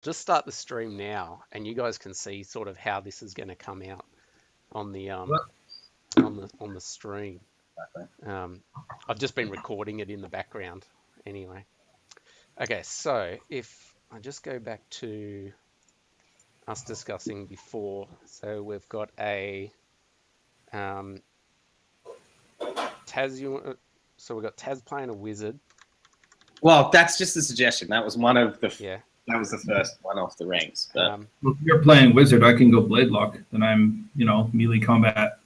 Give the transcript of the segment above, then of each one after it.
just start the stream now, and you guys can see sort of how this is going to come out on the on the stream. I've just been recording it in the background anyway. Okay, so if I just go back to us discussing before, so we've got a Taz. So we've got Taz playing a wizard. Well, that's just a suggestion. That was one of the. Yeah. That was the first one off the ranks. But Well, if you're playing wizard, I can go blade lock. Then I'm, melee combat.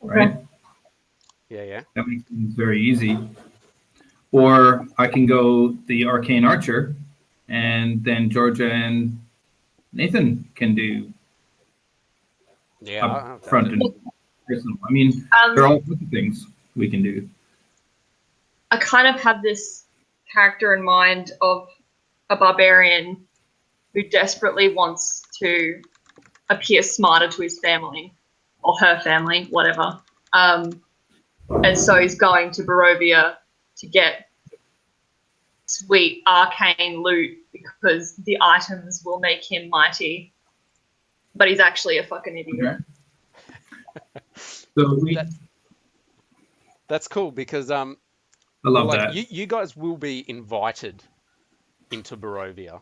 Right? Yeah. That makes things very easy. Or I can go the arcane archer, and then Georgia and Nathan can do up front and personal. I mean, there are all sorts of things we can do. I kind of have this character in mind of a barbarian who desperately wants to appear smarter to his family or her family, whatever. And so he's going to Barovia to get sweet arcane loot because the items will make him mighty. But he's actually a fucking idiot. Okay. So that's cool because I love that. You guys will be invited into Barovia.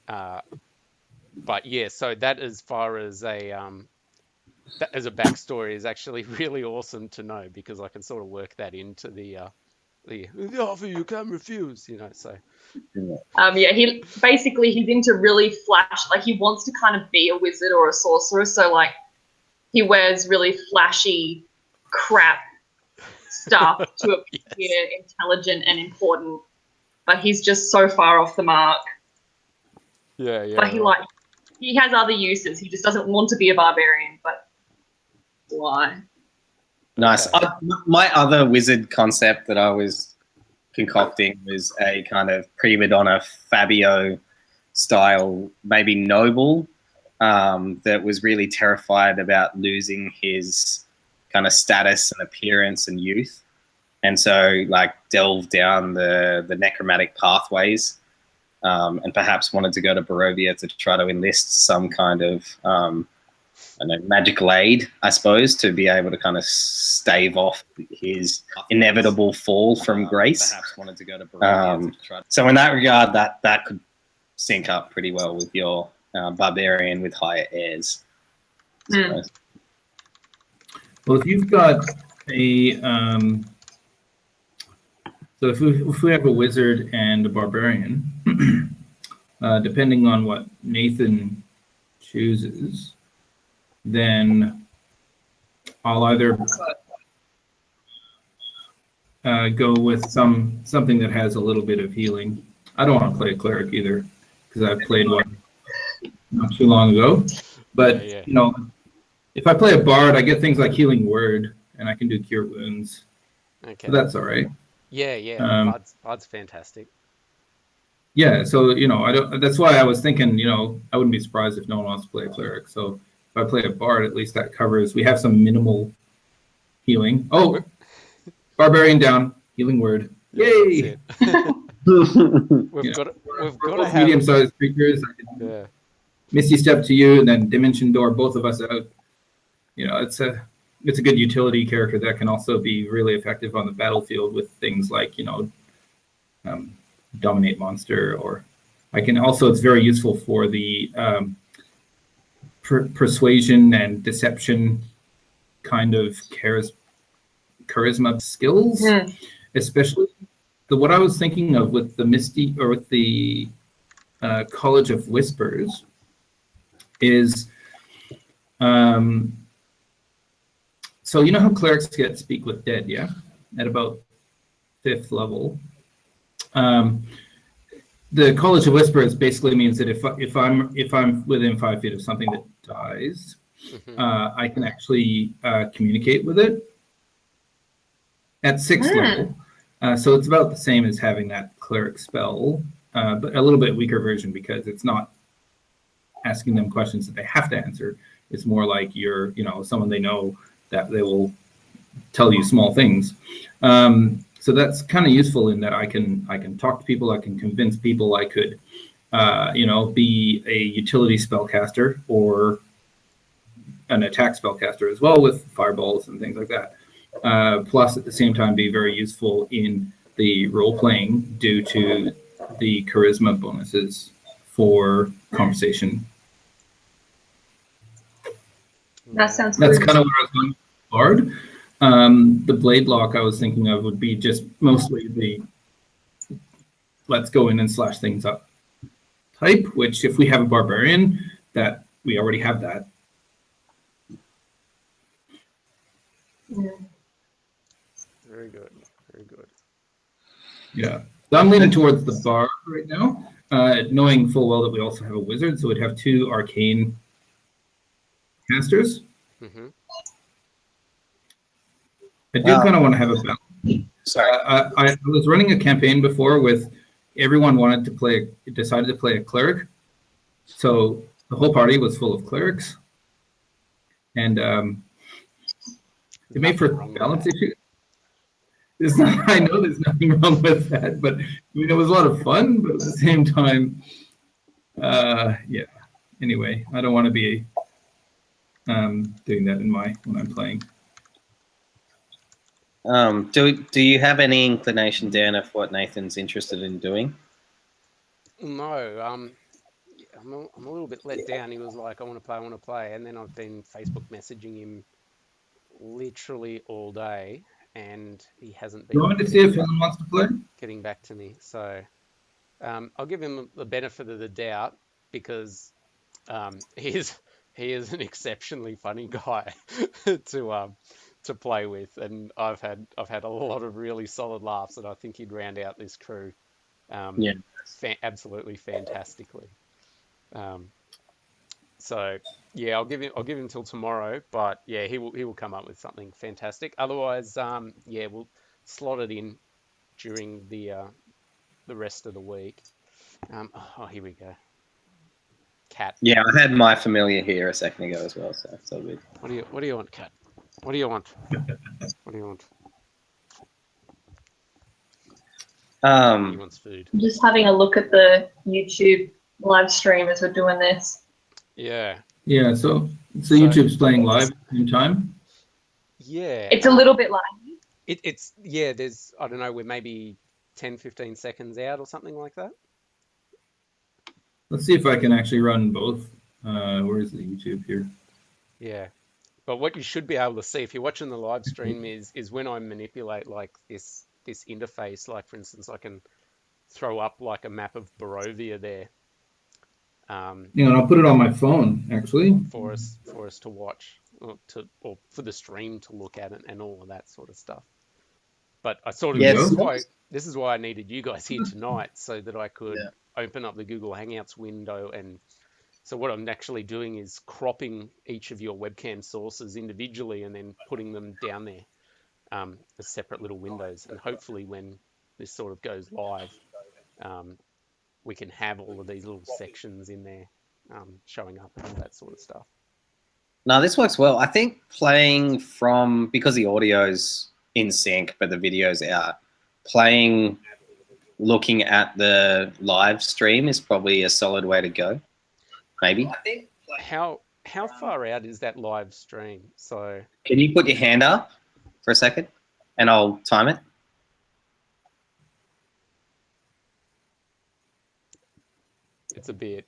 But yeah, so that as far as as a backstory is actually really awesome to know because I can sort of work that into the offer you can't refuse, so. Yeah, he's into really flash, like he wants to kind of be a wizard or a sorcerer, so like he wears really flashy crap stuff to appear intelligent and important, but he's just so far off the mark. Yeah. But he has other uses. He just doesn't want to be a barbarian, but why? Nice. My other wizard concept that I was concocting was a kind of prima donna Fabio style, maybe noble, that was really terrified about losing his kind of status and appearance and youth. And so like delve down the necromantic pathways, and perhaps wanted to go to Barovia to try to enlist some kind of magical aid, I suppose, to be able to kind of stave off his inevitable fall from grace. Perhaps wanted to go to Barovia to try. So in that regard, that could sync up pretty well with your barbarian with higher airs. Well, if you've got a so if we have a wizard and a barbarian, depending on what Nathan chooses, then I'll either go with something that has a little bit of healing. I don't want to play a cleric either because I played one not too long ago. But if I play a bard, I get things like healing word, and I can do cure wounds. Okay, so that's all right. Yeah. Bard's fantastic. Yeah, so I don't. That's why I was thinking, I wouldn't be surprised if no one wants to play a cleric. So if I play a bard, at least that covers. We have some minimal healing. Oh, barbarian down, healing word. Yay! We've got to have medium-sized creatures. Misty step to you, and then dimension door both of us out. It's a good utility character that can also be really effective on the battlefield with things like dominate monster, or I can also. It's very useful for the persuasion and deception kind of charisma skills, especially what I was thinking of with the Misty or with the College of Whispers is so how clerics get speak with dead, yeah, at about 5th level. The College of Whispers basically means that if I'm within 5 feet of something that dies, I can actually communicate with it at 6th level. So it's about the same as having that cleric spell, but a little bit weaker version because it's not asking them questions that they have to answer. It's more like you're, someone they know that they will tell you small things. So that's kind of useful in that I can talk to people, I can convince people, I could be a utility spellcaster or an attack spellcaster as well with fireballs and things like that. Plus, at the same time, be very useful in the role playing due to the charisma bonuses for conversation. That sounds That's good. kind of where I was going with Bard. The blade block I was thinking of would be just mostly the let's go in and slash things up type, which if we have a barbarian, that we already have that. Yeah. Very good. Very good. Yeah. So I'm leaning towards the bard right now, knowing full well that we also have a wizard, so we'd have 2 arcane casters. Mm-hmm. I do kind of want to have a balance. Sorry. I was running a campaign before with everyone decided to play a cleric. So the whole party was full of clerics. And it made for a balance issue. I know there's nothing wrong with that, but it was a lot of fun, but at the same time, yeah. Anyway, I don't want to be doing that when I'm playing. Do you have any inclination, Dan, of what Nathan's interested in doing? No, I'm a little bit let down. He was like, I want to play. And then I've been Facebook messaging him literally all day, and he hasn't been. You want me to see if anyone wants to play? Getting back to me. So I'll give him the benefit of the doubt because he is an exceptionally funny guy to play with, and I've had a lot of really solid laughs, and I think he'd round out this crew absolutely fantastically. So yeah, I'll give him till tomorrow, but yeah, he will come up with something fantastic. Otherwise, yeah, we'll slot it in during the rest of the week. Oh, here we go. Cat. Yeah, I had my familiar here a second ago as well, so it's all good. What do you want, Cat? What do you want? What do you want? He wants food. I'm just having a look at the YouTube live stream as we're doing this. Yeah. Yeah, so YouTube's playing live in time? Yeah. It's a little bit laggy. It's yeah, there's, I don't know, we're maybe 10, 15 seconds out or something like that. Let's see if I can actually run both. Where is the YouTube here? Yeah. But what you should be able to see if you're watching the live stream is when I manipulate like this interface, like for instance, I can throw up like a map of Barovia there. Yeah, and I'll put it on my phone actually for us to watch, or for the stream to look at it and all of that sort of stuff. But I sort of this is why I needed you guys here tonight so that I could open up the Google Hangouts window. And so what I'm actually doing is cropping each of your webcam sources individually and then putting them down there as separate little windows. And hopefully when this sort of goes live, we can have all of these little sections in there showing up and all that sort of stuff. No, this works well. I think playing because the audio's in sync but the video's out, looking at the live stream is probably a solid way to go. Maybe. How far out is that live stream? So can you put your hand up for a second and I'll time it? It's a bit.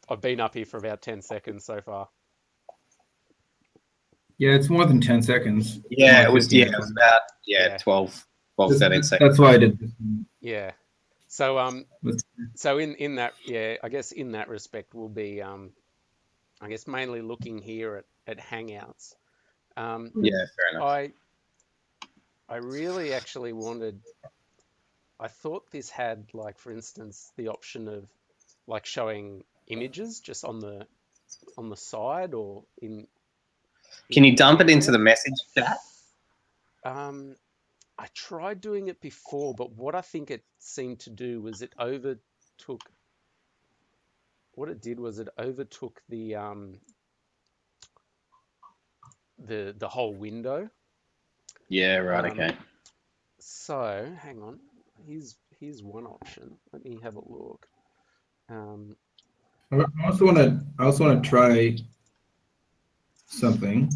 I've been up here for about 10 seconds so far. Yeah, it's more than 10 seconds. Yeah, it was about 12, 13 seconds. That's why I did this. Yeah. So so in that, yeah, I guess in that respect we'll be I guess mainly looking here at Hangouts. Yeah, fair enough. I really actually I thought this had, like, for instance, the option of like showing images just on the side or in Can you dump it into the message chat? I tried doing it before, but what I think it seemed to do was it overtook the whole window. Yeah, right, okay. So hang on. Here's one option. Let me have a look. I also want to try something.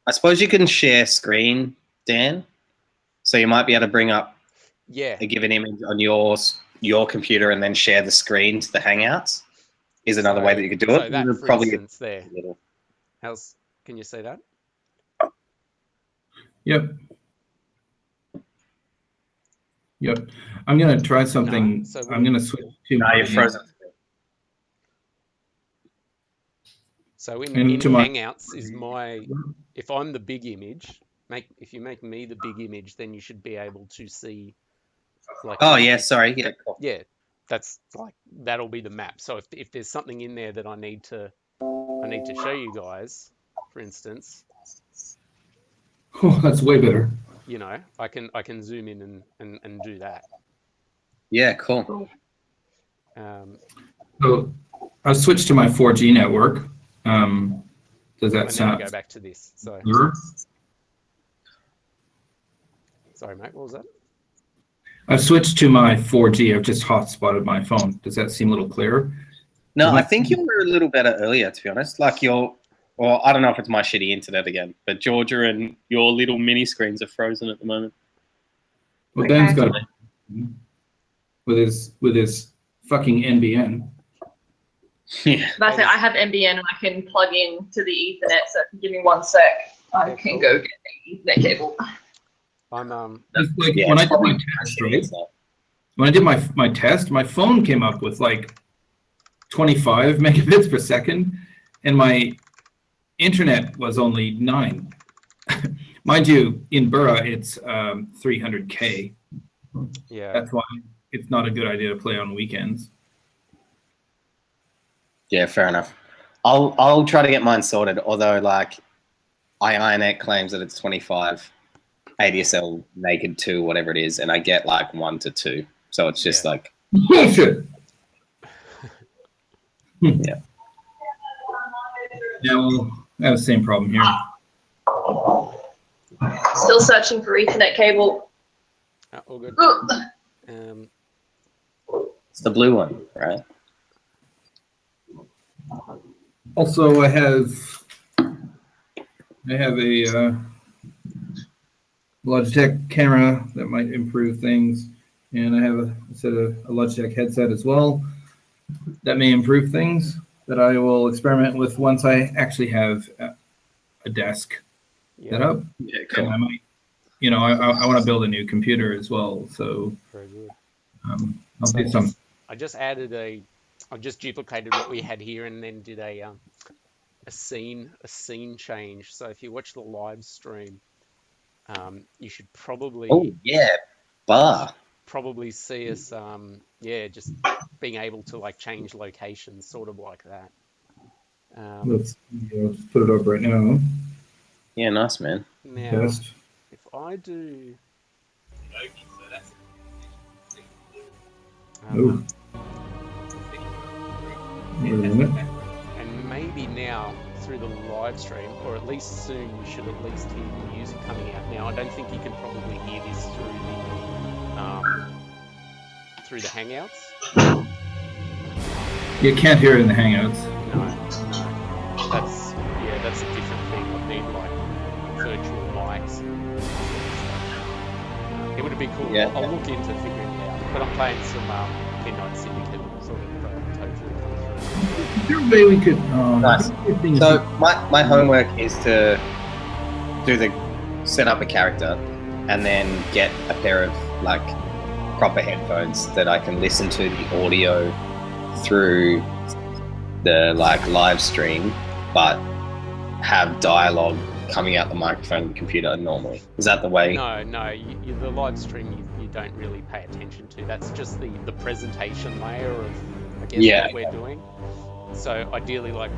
I suppose you can share screen, Dan. So you might be able to bring up Yeah. a given image on your computer and then share the screen to the Hangouts. Is another way that you could do it. So that, for probably instance, there. Can you see that? Yep. I'm gonna try something. No, so I'm gonna switch to. No, you're frozen. So in into my Hangouts is my. If I'm the big image, if you make me the big image, then you should be able to see. Like. Oh yeah, sorry. Yeah, cool. Yeah, that's like that'll be the map. So if there's something in there that I need to show you guys, for instance. Oh, that's way better. You know, I can zoom in and do that. Yeah, cool. So I'll switch to my 4G network. Does that sound? Go back to this. So. Sorry, mate. What was that? I've switched to my 4G. I've just hotspotted my phone. Does that seem a little clearer? No, I think you were a little better earlier, to be honest. Like well, I don't know if it's my shitty internet again, but Georgia and your little mini screens are frozen at the moment. Well, Ben's got it with his fucking NBN. Yeah. That's it. I have NBN and I can plug in to the Ethernet. So give me 1 sec. I can go get the Ethernet cable. I'm like when I did my test, right? When I did my test, my phone came up with like 25 megabits per second, and my internet was only 9. Mind you, in Burra it's 300K. Yeah. That's why it's not a good idea to play on weekends. Yeah, fair enough. I'll try to get mine sorted. Although, like, IONET claims that it's 25, ADSL naked 2, whatever it is, and I get like 1 to 2. So it's just like bullshit. Yeah. Yeah, well, I have the same problem here. Still searching for Ethernet cable. All good. It's the blue one, right? Also, I have a Logitech camera that might improve things, and I have a Logitech headset as well that may improve things that I will experiment with once I actually have a desk set up. Yeah, cool. And I might, I want to build a new computer as well. So very good. I'll do some. I just duplicated what we had here and then did a scene change. So if you watch the live stream, you should probably probably see us just being able to like change locations, sort of like that. Let's put it up right now. Yeah, nice, man. Now, if I do. And maybe now through the live stream, or at least soon, you should at least hear the music coming out. Now, I don't think you can probably hear this through the Hangouts. You can't hear it in the Hangouts. No. That's a different thing. I need like virtual mics. It would have been cool. Yeah. I'll look into figuring it out. But I'm playing some Midnight Syndicate sort of totally come through. Is there a way we could? Nice. So my homework is to set up a character, and then get a pair of like proper headphones that I can listen to the audio through the like live stream, but have dialogue coming out the microphone of the computer normally. Is that the way? No. The live stream you don't really pay attention to. That's just the presentation layer of, I guess, what we're doing. So ideally, like,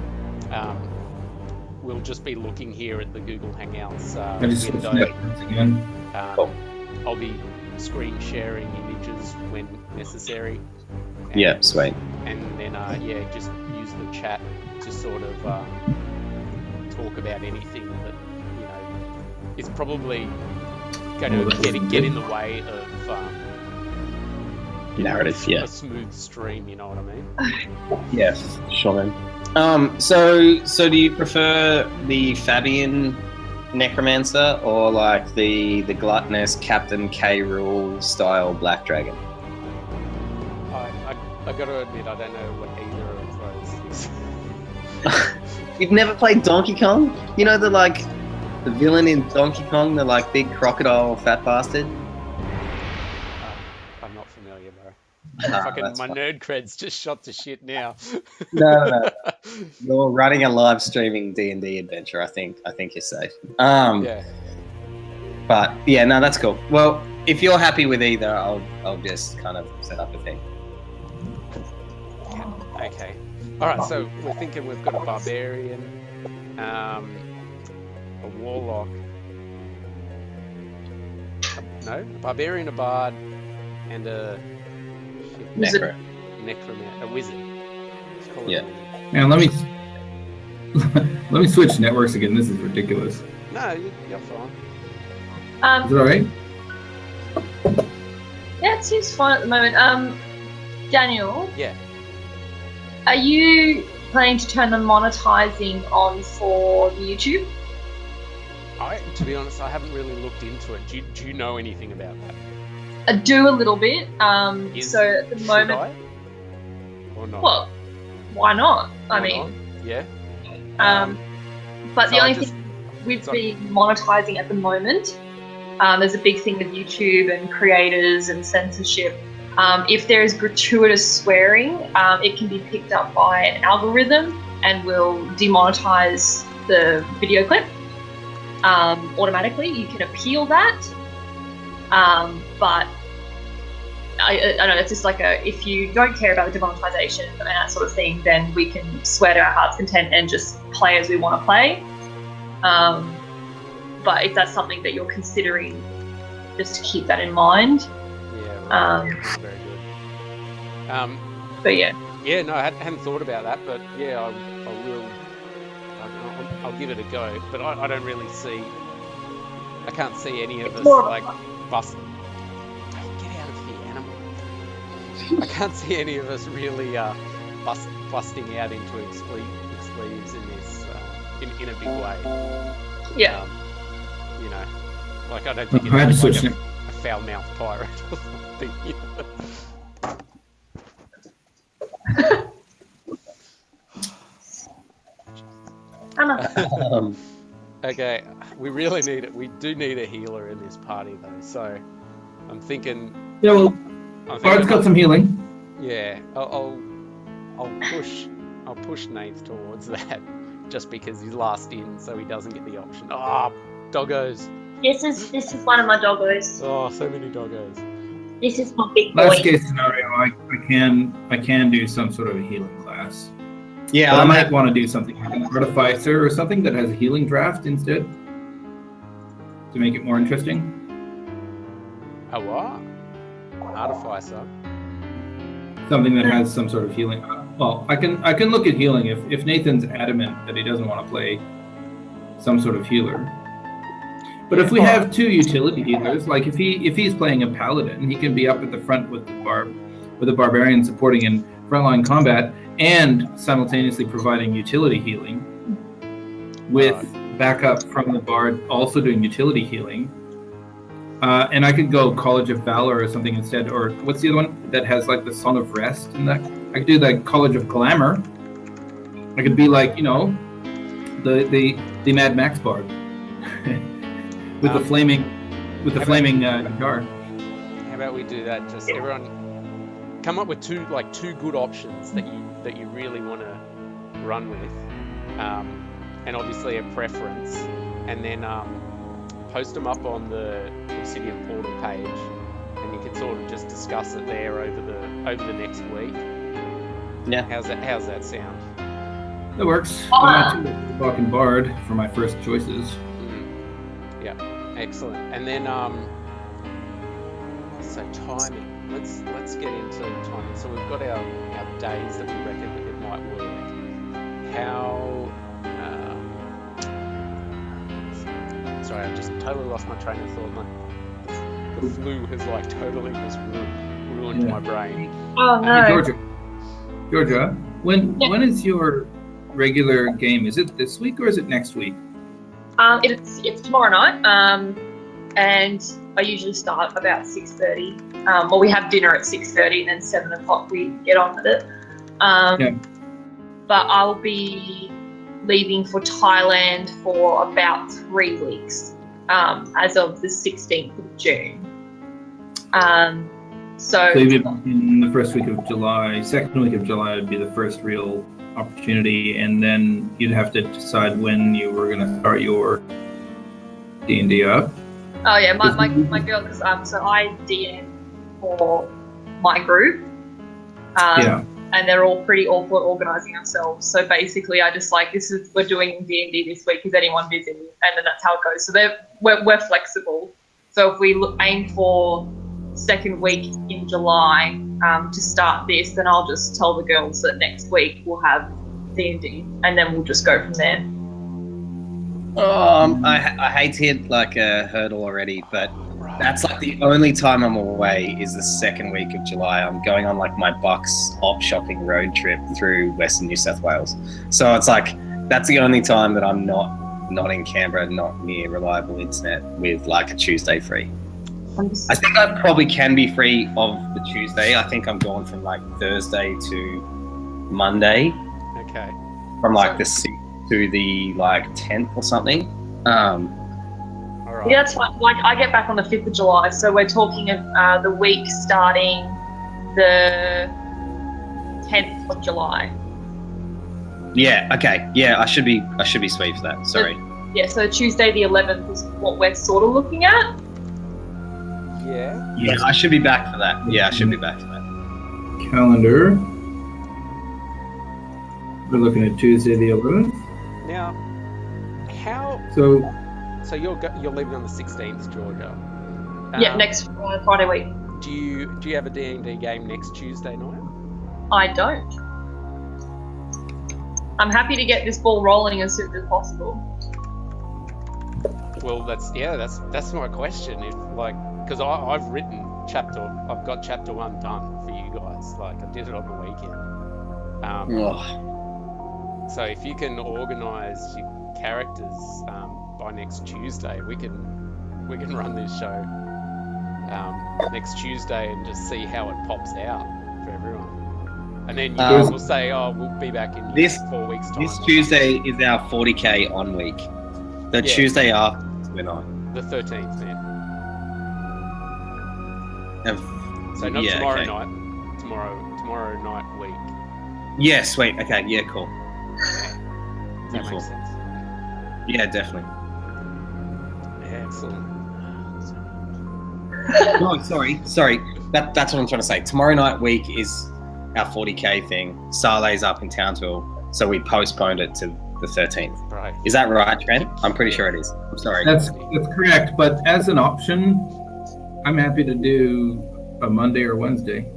we'll just be looking here at the Google Hangouts window. Again. Cool. I'll be screen sharing images when necessary. Yeah, sweet. And then, just use the chat to sort of talk about anything that, is probably going to get in the way of narrative. Yeah. A smooth stream. You know what I mean? Yes, sure. Then. So do you prefer the Fabian necromancer or like the gluttonous Captain K. Rule style Black Dragon? I got to admit, I don't know what either of those is. You've never played Donkey Kong? You know the villain in Donkey Kong, the like big crocodile fat bastard? I'm not familiar, bro. My fine. nerd cred's just shot to shit now. No. You're running a live streaming D&D adventure. I think you're safe. Yeah. But yeah, no, that's cool. Well, if you're happy with either, I'll just kind of set up a thing. Okay. All right. So we're thinking we've got a barbarian, a warlock. A barbarian, a bard, and a necromancer, a wizard. Yeah. Man, let me switch networks again. This is ridiculous. No, you're fine. Is it all right? Yeah, it seems fine at the moment. Daniel. Yeah. Are you planning to turn the monetizing on for the YouTube? To be honest, I haven't really looked into it. Do you know anything about that? I do a little bit. So at the moment, I? Or not? Well, why not? Yeah. But so the only thing with the monetizing at the moment, there's a big thing with YouTube and creators and censorship. If there is gratuitous swearing, it can be picked up by an algorithm and will demonetize the video clip automatically. You can appeal that, but I know it's just like if you don't care about the demonetization and that sort of thing, then we can swear to our heart's content and just play as we want to play. But if that's something that you're considering, just to keep that in mind. Yeah, right. Very good. But yeah. Yeah, no, I hadn't thought about that, but yeah, I will. I'll give it a go. But I don't really see. I can't see any of us like bust. Get out of here, animal! I can't see any of us really busting out into expletives in this in a big way. Yeah. You know, like I don't think it's like a foul-mouthed pirate or something. You know? Okay, we really need it. We do need a healer in this party, though. So I'm thinking. Yeah, well, Bard's got some healing. Yeah, I'll push Nath towards that, just because he's last in, so he doesn't get the option. Ah, doggos. This is one of my doggos. Oh, so many doggos. This is my big boy. Last case scenario, I can do some sort of a healing class. Yeah, but I might want to do something like an artificer or something that has a healing draft instead to make it more interesting. A what? Artificer. Something that has some sort of healing. Well, I can look at healing if Nathan's adamant that he doesn't want to play some sort of healer. But if we have two utility healers, like if he's playing a paladin, he can be up at the front with the barbarian supporting in frontline combat and simultaneously providing utility healing with backup from the bard also doing utility healing. And I could go College of Valor or something instead, or what's the other one that has like the Song of Rest in that? I could do the College of Glamour. I could be like, the Mad Max bard with the flaming guitar. How about we do that? Just everyone come up with two good options that you really want to run with, and obviously a preference, and then post them up on the Obsidian Portal page, and you can sort of just discuss it there over the next week. Yeah. How's that sound? That works. I'm not fucking Bard for my first choices. Yeah, excellent. And then so timing. Let's get into timing. So we've got our days that we reckon it might work. How? Sorry, I just totally lost my train of thought. the flu has like totally just ruined my brain. Oh no. Hey, Georgia, when is your regular game? Is it this week or is it next week? It's tomorrow night. And I usually start about 6:30. Well, we have dinner at 6:30, and then 7 o'clock we get on with it. But I'll be leaving for Thailand for about 3 weeks, as of the 16th of June. So you'll be back in the first week of July. Second week of July would be the first real opportunity, and then you'd have to decide when you were going to start your D&D up. Oh yeah, my girl, because so I DM for my group, and they're all pretty awful at organising ourselves. So basically, I just like we're doing D&D this week. Is anyone busy? And then that's how it goes. So we're flexible. So if we aim for second week in July to start this, then I'll just tell the girls that next week we'll have D&D, and then we'll just go from there. I hate to hit like a hurdle already, but that's like the only time I'm away is the second week of July. I'm going on like my Bucks op shopping road trip through Western New South Wales. So it's like that's the only time that I'm not in Canberra, not near reliable internet with like a Tuesday free. I think I probably can be free of the Tuesday. I think I'm going from like Thursday to Monday. Okay. From like the 6th to the like 10th or something. All right. Yeah, that's fine. Like I get back on the 5th of July, so we're talking of the week starting the 10th of July. Yeah. Okay. Yeah, I should be sweet for that. Sorry. So Tuesday the 11th is what we're sort of looking at. Yeah. Yeah, I should be back for that. Yeah, I should be back for that. Calendar. We're looking at Tuesday the 11th. Now, how? So you're leaving on the 16th, Georgia. Yeah, next Friday week. Do you have a D&D game next Tuesday night? I don't. I'm happy to get this ball rolling as soon as possible. Well, that's my question. If because I've got chapter 1 done for you guys. Like I did it on the weekend. So if you can organise your characters by next Tuesday, we can run this show next Tuesday and just see how it pops out for everyone. And then you guys will say, "Oh, we'll be back in 4 weeks' time." This Tuesday is our 40k on week. The Tuesday after we're not. The 13th, man. So not tomorrow night. Tomorrow night week. Yeah, sweet. Okay, yeah, cool. That makes sense. Yeah, definitely. Excellent. No, sorry. That's what I'm trying to say. Tomorrow night week is our 40k thing. Saleh's up in Townsville, so we postponed it to the 13th. Right. Is that right, Trent? I'm pretty sure it is. I'm sorry. That's correct, but as an option, I'm happy to do a Monday or Wednesday.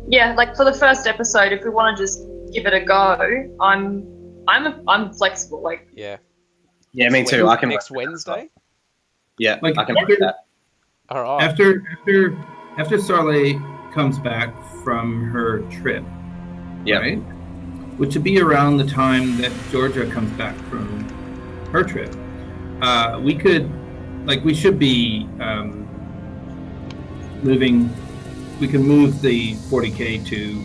Yeah, like for the first episode, if we want to just give it a go, I'm flexible. Like yeah, me too. I can next Wednesday. Yeah, I can do that. All right. After Sarley comes back from her trip, right, which would be around the time that Georgia comes back from her trip, we should be moving. We can move the 40k to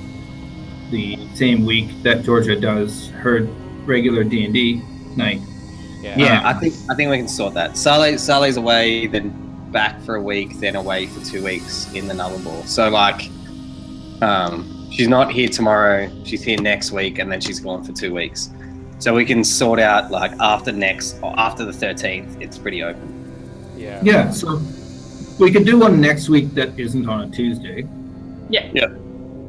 the same week that Georgia does her regular D&D night. Yeah, I think we can sort that. Saleh's away, then back for a week, then away for 2 weeks in the Nullarbor. So she's not here tomorrow. She's here next week, and then she's gone for 2 weeks. So we can sort out after the 13th. It's pretty open. Yeah. Yeah. So we could do one next week that isn't on a Tuesday. Yeah.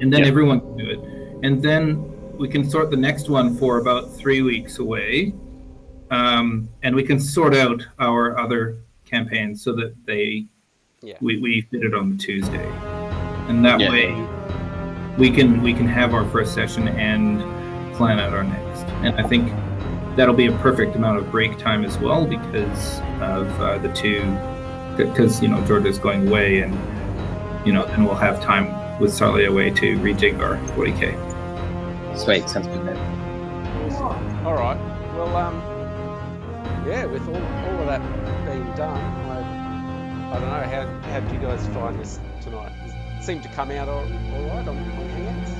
And then everyone can do it. And then we can sort the next one for about 3 weeks away. And we can sort out our other campaigns so that we fit it on the Tuesday. And that way we can have our first session and plan out our next. And I think that'll be a perfect amount of break time as well because of the two because Georgia's going away, and then we'll have time with Sarlia away to rejig our 40K. Sweet, sounds good, man. Awesome. All right. Well, yeah, with all of that being done, I don't know, how did you guys find this tonight? It seemed to come out all right on Hangouts?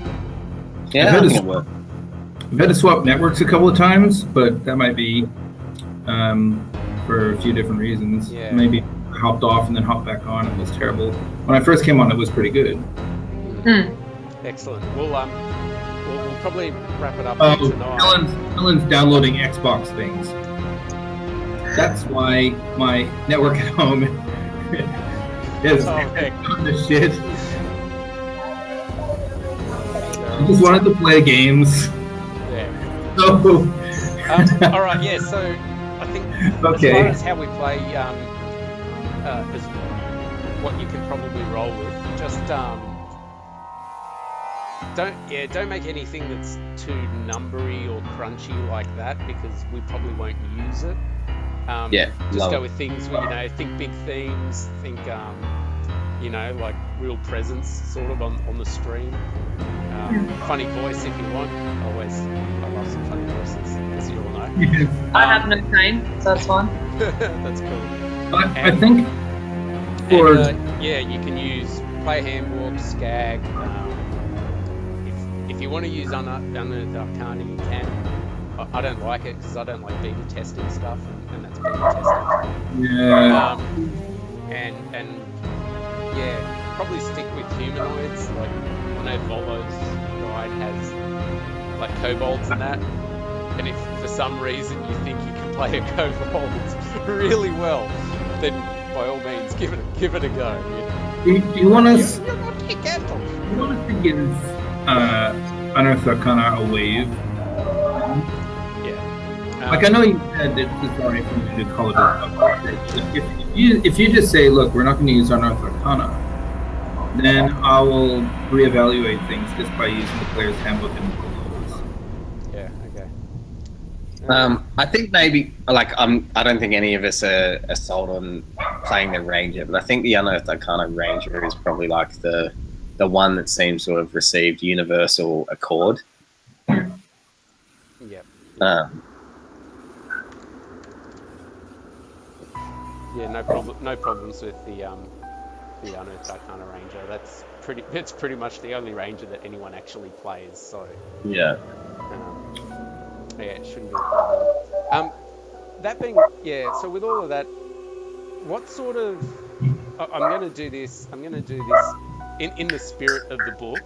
Yeah, I think it worked. I've had to swap networks a couple of times, but that might be for a few different reasons. Yeah. Maybe I hopped off and then hopped back on. It was terrible. When I first came on, it was pretty good. Excellent. We'll probably wrap it up tonight. Helen's downloading Xbox things. That's why my network at home is the shit. I just wanted to play games. Yeah. So. All right. Yeah. So I think as far as how we play, is what you can probably roll with. Just don't make anything that's too numbery or crunchy like that, because we probably won't use it. Just go with things where, think big themes, think like real presence sort of on the stream. Funny voice if you want. I love some funny voices, as you all know. I have no pain, so that's fine. That's cool. I think for you can use play handbook, skag. If you want to use Unearthed Arcana, you can. I don't like it because I don't like beta testing stuff, and that's beta testing. Yeah. And probably stick with humanoids. Like I know Volo's guide has like kobolds and that. And if for some reason you think you can play a kobold really well, then by all means give it a go. Do you want us? You want us to give Unearthed Arcana a wave? Yeah. I know you said that it's already for me to call it a if you just say, look, we're not going to use Unearthed Arcana, then I will reevaluate things just by using the player's handbook and rules. Yeah. Okay. I think maybe I don't think any of us are sold on playing the Ranger, but I think the Unearthed Arcana Ranger is probably like the one that seems to have received universal accord. Yep. Yeah, no problems with the Unearthed Arcana Ranger. It's pretty much the only Ranger that anyone actually plays. So yeah, it shouldn't be a problem. That being so with all of that, what sort of I'm going to do this in the spirit of the book.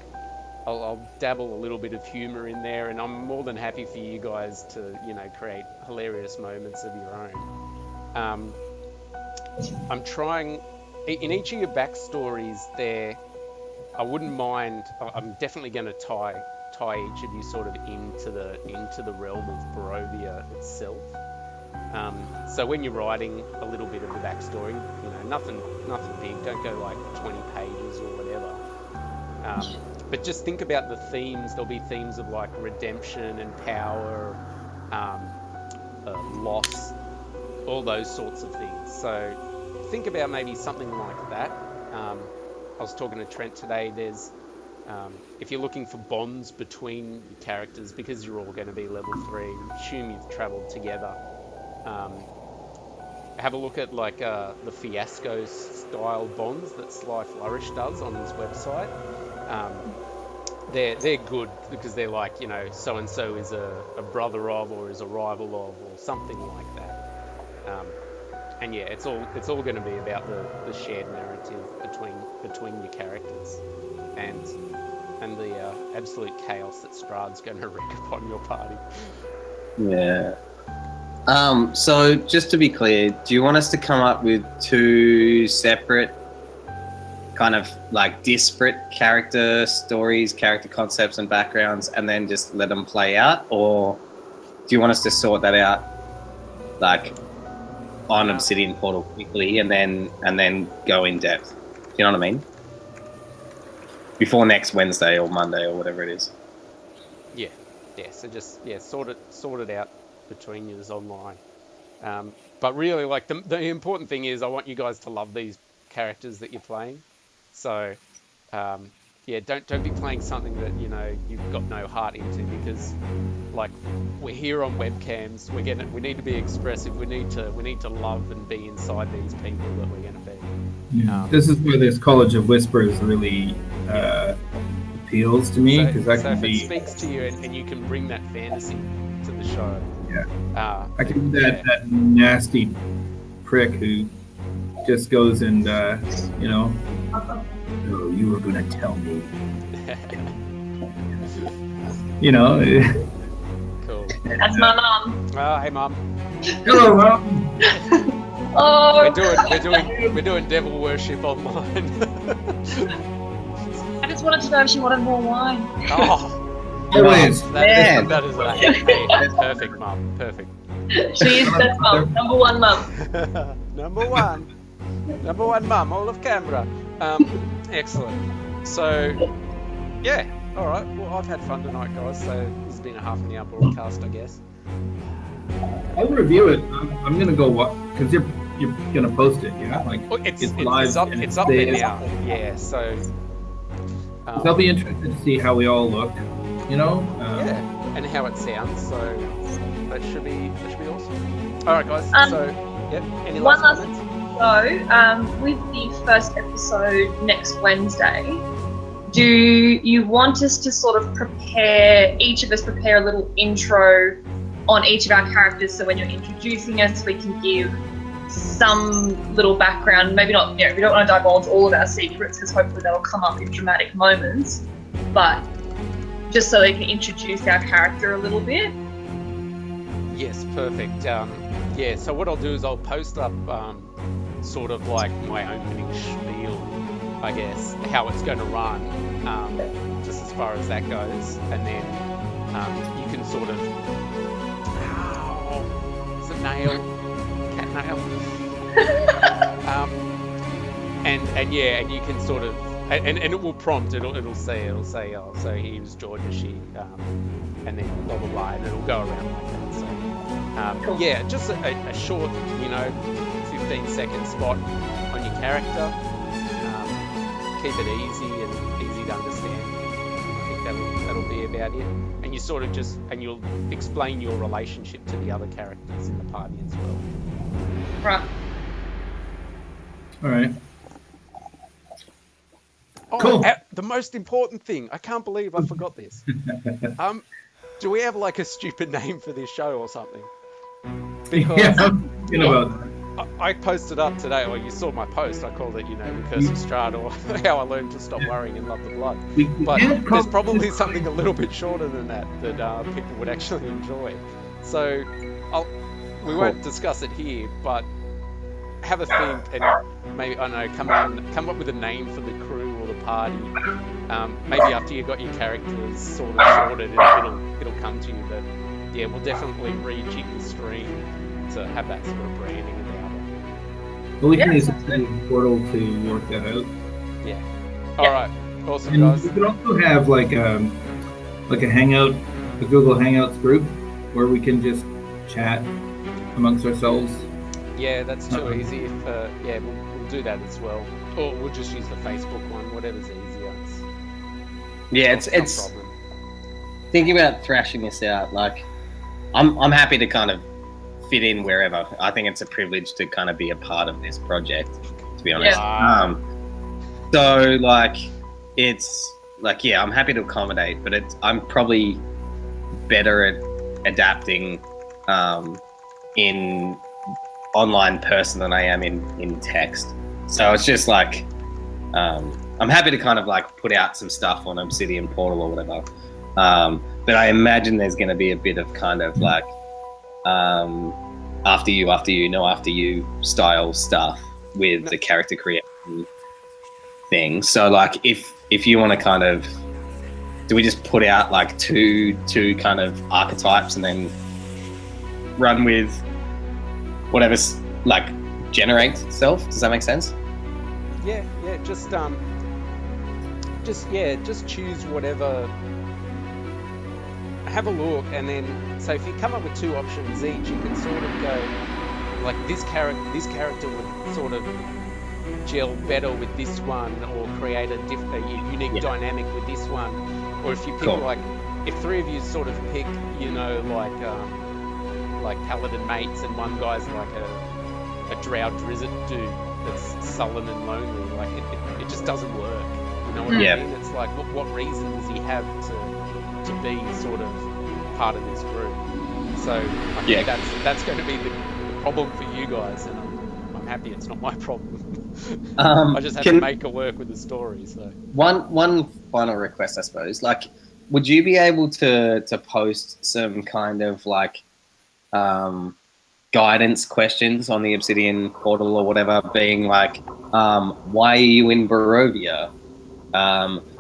I'll dabble a little bit of humor in there, and I'm more than happy for you guys to create hilarious moments of your own. I'm trying in each of your backstories there. I wouldn't mind. I'm definitely going to tie each of you sort of into the realm of Barovia itself. So when you're writing a little bit of the backstory, nothing big. Don't go like 20 pages or whatever. But just think about the themes. There'll be themes of like redemption and power, loss, all those sorts of things. So think about maybe something like that. I was talking to Trent today. There's if you're looking for bonds between your characters, because you're all going to be level 3, assume you've travelled together. Have a look at like the Fiasco style bonds that Sly Flourish does on his website. They're good because they're like, so and so is a brother of, or is a rival of, or something like that. And yeah, it's all going to be about the shared narrative between your characters, and the absolute chaos that Strahd's going to wreak upon your party. Yeah. So just to be clear, do you want us to come up with 2 separate kind of like disparate character stories, character concepts and backgrounds, and then just let them play out? Or do you want us to sort that out like on Obsidian Portal quickly and then go in depth? Do you know what I mean? Before next Wednesday or Monday or whatever it is. Yeah. So just sort it out between you online. But really, like the important thing is I want you guys to love these characters that you're playing. So yeah, don't be playing something that you've got no heart into, because like we're here on webcams, we need to be expressive, we need to love and be inside these people that we're going to be. This is where this College of Whispers really appeals to me, because if it speaks to you and you can bring that fantasy to the show. Yeah. I can be that nasty prick who just goes and oh, you were gonna tell me. Cool. That's my mom. Oh, hey, Mom. Hello, Mom. Oh, we're doing devil worship online. I just wanted to know if she wanted more wine. Oh, always. That is perfect, Mum. Perfect. She is best mum. Number one mum. Number one mum, all of Canberra. Excellent. So, yeah. All right. Well, I've had fun tonight, guys. So this has been a half an hour broadcast, I guess. I'll review it. I'm gonna go watch, because you're gonna post it, yeah? Like it's live. It's up there now. Yeah. So I'll be interested to see how we all look. Yeah, and how it sounds. So that should be awesome. All right, guys. So any last comments? With the first episode next Wednesday, do you want us to sort of each of us prepare a little intro on each of our characters, so when you're introducing us, we can give some little background, maybe not, we don't want to divulge all of our secrets, because hopefully they'll come up in dramatic moments, but just so they can introduce our character a little bit. Yes, perfect. So what I'll do is I'll post up sort of like my opening spiel, I guess, how it's going to run, just as far as that goes, and then you can sort of, it's a nail, cat nail, and you can sort of, and it will prompt, it'll say, oh, so he was Georgia, she, and then blah blah blah, and it'll go around like that. So yeah, just a short, 15-second spot on your character. Keep it easy and easy to understand. I think that'll be about it. And you sort of you'll explain your relationship to the other characters in the party as well. Right. All right. Oh, cool. The most important thing, I can't believe I forgot this. Do we have like a stupid name for this show or something? Because I posted up today, or you saw my post, I called it, The Curse of Strahd, or how I learned to stop worrying and love the blood. But there's probably something a little bit shorter than that people would actually enjoy. So we won't discuss it here, but have a think and maybe, I don't know, come up with a name for the crew or the party. Maybe after you've got your characters sort of sorted, it'll come to you. But yeah, we'll definitely rejig the stream to have that sort of branding about it. Well, we can use a portal to work that out. Yeah. All right. Awesome, guys. We could also have like a Hangout, a Google Hangouts group where we can just chat amongst ourselves. Yeah, that's too easy. We'll do that as well. Or we'll just use the Facebook one, whatever's easier. It's problem. Thinking about thrashing this out, like I'm happy to kind of fit in wherever. I think it's a privilege to kind of be a part of this project, to be honest. Yeah. So like, it's like, yeah, I'm happy to accommodate, but I'm probably better at adapting in online person than I am in text. So it's just like, I'm happy to kind of like put out some stuff on Obsidian Portal or whatever. But I imagine there's going to be a bit of kind of like, after you style stuff with the character creation thing. So like, if you want to kind of, do we just put out like two kind of archetypes and then run with whatever's like generates itself? Does that make sense? Yeah. Just choose whatever. Have a look, and then so if you come up with two options each, you can sort of go, like this character would sort of gel better with this one, or create a unique dynamic with this one. Or if you pick like, if three of you sort of pick, you know, like paladin mates, and one guy's like a drow drizzt dude that's sullen and lonely, like it just doesn't work. You know what I mean? It's like, what reason does he have to be sort of part of this group? So I think that's going to be the problem for you guys, and I'm happy it's not my problem. I just have to make it work with the story. So one final request, I suppose. Like, would you be able to post some kind of like guidance questions on the Obsidian portal or whatever, being like, why are you in Barovia?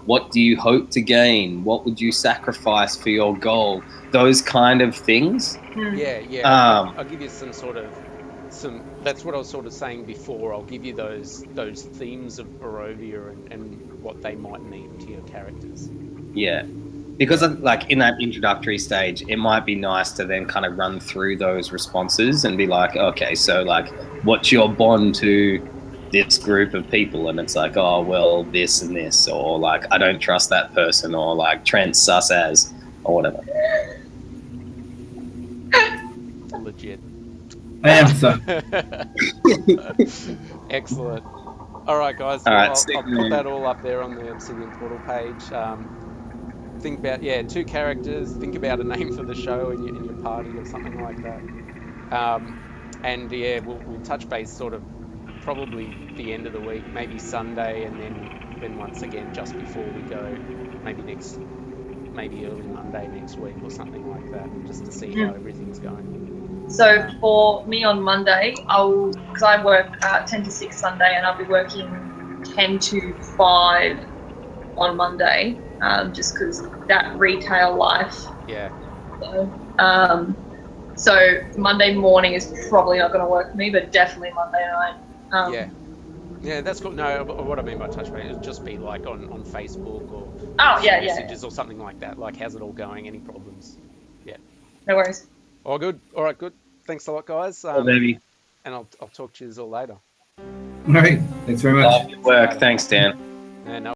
What do you hope to gain? What would you sacrifice for your goal? Those kind of things. Yeah. I'll give you some sort of that's what I was sort of saying before. I'll give you those themes of Barovia and what they might mean to your characters. Yeah. Because like in that introductory stage, it might be nice to then kind of run through those responses and be like, okay, so like, what's your bond to this group of people? And it's like, oh, well, this and this, or like, I don't trust that person, or like Trent sus as, or whatever. Legit. I am so. Excellent. All right, guys. All right, I'll put that all up there on the Obsidian Portal page. Think about, 2 characters. Think about a name for the show in your party or something like that. And yeah, we'll touch base sort of probably the end of the week, maybe Sunday, and then once again just before we go, maybe early Monday next week or something like that, just to see how everything's going. So for me on Monday, because I work 10 to 6 Sunday, and I'll be working 10 to 5 on Monday, just because that retail life. Yeah. So Monday morning is probably not going to work for me, but definitely Monday night. Yeah, that's cool. No, what I mean by touch base, it'll just be like on Facebook or messages or something like that. Like, how's it all going? Any problems? Yeah. No worries. All good. All right, good. Thanks a lot, guys. Baby. And I'll talk to you all later. All right. Thanks very much. Love your work. Thanks, Dan. Yeah, no